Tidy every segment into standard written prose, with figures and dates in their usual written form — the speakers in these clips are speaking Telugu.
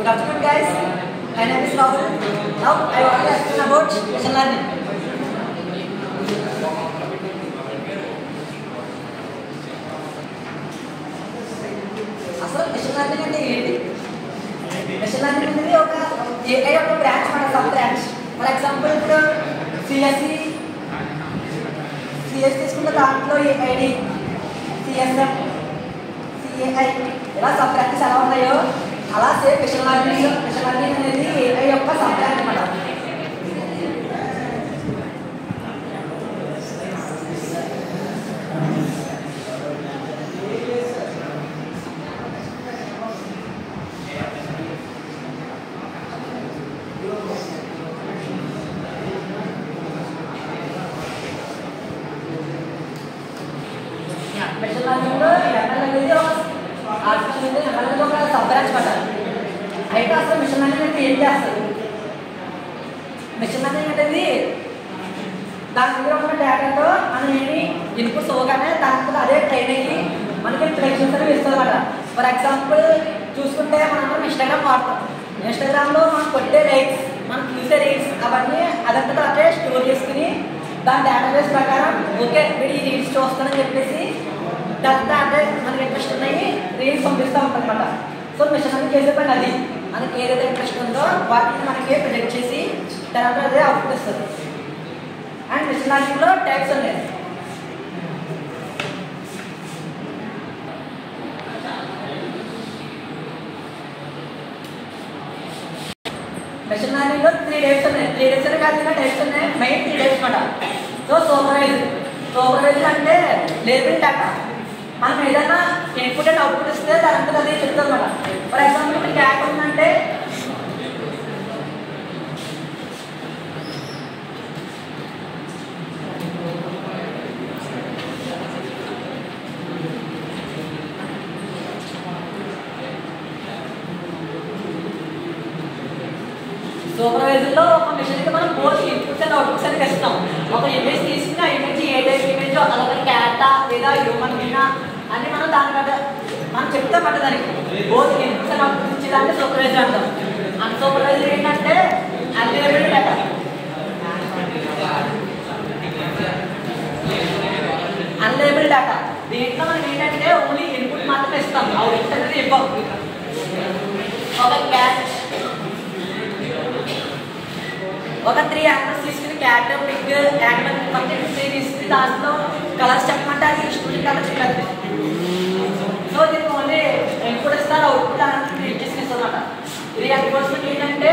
Good afternoon, guys. My name is Rahul. Now I want to explain about machine learning. అసలు మెషిన్ లెర్నింగ్ అంటే ఏంటి? మెషిన్ లెర్నింగ్ అనేది ఒక ఏఐ యొక్క బ్రాంచ్, మన సబ్ బ్రాంచ్. ఫర్ ఎగ్జాంపుల్ ఇప్పుడు సిఎస్సి తీసుకుంటే దాంట్లో ఏఐడి, సిఎస్ఎం, సిఏఐ ఇలా సబ్ బ్రాంచెస్ ఎలా ఉన్నాయో అలా సేమ్ మెషిన్ లెర్నింగ్ అనేది ఏఐ యొక్క సబ్ బ్రాంచ్ అన్నమాట. మెషిన్ లెర్నింగ్లో ఎంఎల్ అనేది ఒక సబ్ బ్రాంచ్ మాట. అయితే అసలు మెషిన్ లెర్నింగ్ అంటే ఏం చేస్తారు? మెషిన్ లెర్నింగ్ అనేది దాని దగ్గర ఉన్న డేటాతో మనం ఏంటి ఇన్పుట్స్ ఇవ్వగానే దాంట్లో అదే ట్రైన్ అయ్యి మనకి ప్రెడిక్షన్స్ అనేవి ఇస్తుంది అన్నమాట. ఫర్ ఎగ్జాంపుల్ చూసుకుంటే మనం ఇన్స్టాగ్రామ్ వాడతాం. ఇన్స్టాగ్రామ్లో మనం కొట్టే లైక్స్, మనం చూసే రీల్స్ అవన్నీ అదంతా అదే స్టోర్ చేసుకుని దాని డేటాబేస్ ప్రకారం ఓకే వీడు ఈ రీల్స్ చూస్తానని చెప్పేసి దాంట్లో అంటే మనకి ఇంట్రెస్ట్ ఉన్నాయి రీల్స్ పంపిస్తూ ఉంటుంది అనమాట. సో మెషిన్ లెర్నింగ్ చేసే పని అది. మనకి ఏదైతే ఇంట్రెస్ట్ ఉందో వాటిని మనకి ప్రిడిక్ట్ చేసి తర్వాత అదే అవుట్పుట్ ఇస్తుంది. అండ్ మెషిన్ లెర్నింగ్లో టైప్స్ ఉన్నాయి. మెషిన్ లెర్నింగ్లో 3 టైప్స్ ఉన్నాయి. 3 టైప్స్ అనే కాదు, టైప్స్ ఉన్నాయి. మెయిన్ 3 టైప్స్ అనమాట. సో సూపర్వైజర్ అంటే లేబుల్ డేటా. మనం ఏదైనా ఇన్పుట్ అండ్ అవుట్పుట్ ఇస్తే దాంట్లో అది చెప్తుంది అనమాట. ఫర్ ఎగ్జాంపుల్ ఇప్పుడు క్యాట్ ఉందంటే సూపర్వైజర్లో ఒక మెషిన్కి మనం బోత్ ఇన్పుట్స్ అండ్ అవుట్పుట్స్ అని ఇస్తాం. ఒక ఇమేజ్ తీసుకుని ఆ ఇమేజ్ ఏ టైప్ ఇమేజ్ అలాగే క్యాటా లేదా హ్యూమన్ బీనా అని మనం దాని మీద మనం చెప్తాం అంటే దానికి బోత్ ఇన్పుట్స్ అండ్ అవుట్పుట్స్ ఇచ్చేదాన్ని సూపర్వైజర్ అంటాం. అన్సూపర్వైజర్ ఏంటంటే అన్లేబుల్డ్ డేటా. అన్లేబుల్డ్ డేటా దీంట్లో మనం ఏంటంటే ఓన్లీ ఇన్పుట్ మాత్రమే ఇస్తాం, అవుట్పుట్ అనేది ఇవ్వం. ఒక క్యాట్ ఒక 3 యానిమల్స్ తీసుకుని క్యాట్, పిగ్, యానిమల్ మొత్తం 3 తీసుకుని దాంట్లో కలర్స్ చెప్పమంటే అది స్టూడెంట్ కలర్ చెప్పాలి. సో దీనికి ఓన్లీ ఇన్పుట్ ఇస్తారు, అవుట్పుట్ అనేది ప్రింట్ చేసుకుని ఇస్తుంది అన్నమాట. ఇది ఎన్ఫోర్స్మెంట్ ఏంటంటే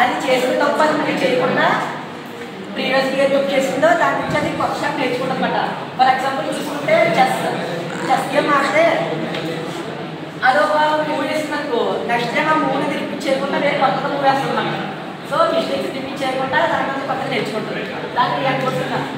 అది చేసిన తప్పు అది మనకి చేయకుండా ప్రీవియస్గా ఏ తప్పు చేసిందో దాని నుంచి అది కొత్త స్టెప్ నేర్చుకుంటుంది అనమాట. ఫర్ ఎగ్జాంపుల్ చూసుకుంటే చెస్ గేమ్ ఆడితే అదొక మూవ్ చేస్తున్నట్టు నెక్స్ట్ టైం ఆ మూవ్ని తిరిగి చేయకుండా వేరే కొత్తగా మూవ్ వేస్తున్నాం. సో మిస్టేక్స్ రిపీట్ చేయకుండా దాని నుంచి కొత్తగా నేర్చుకుంటుంది. దాన్ని ఎన్ఫోర్స్మెంట్.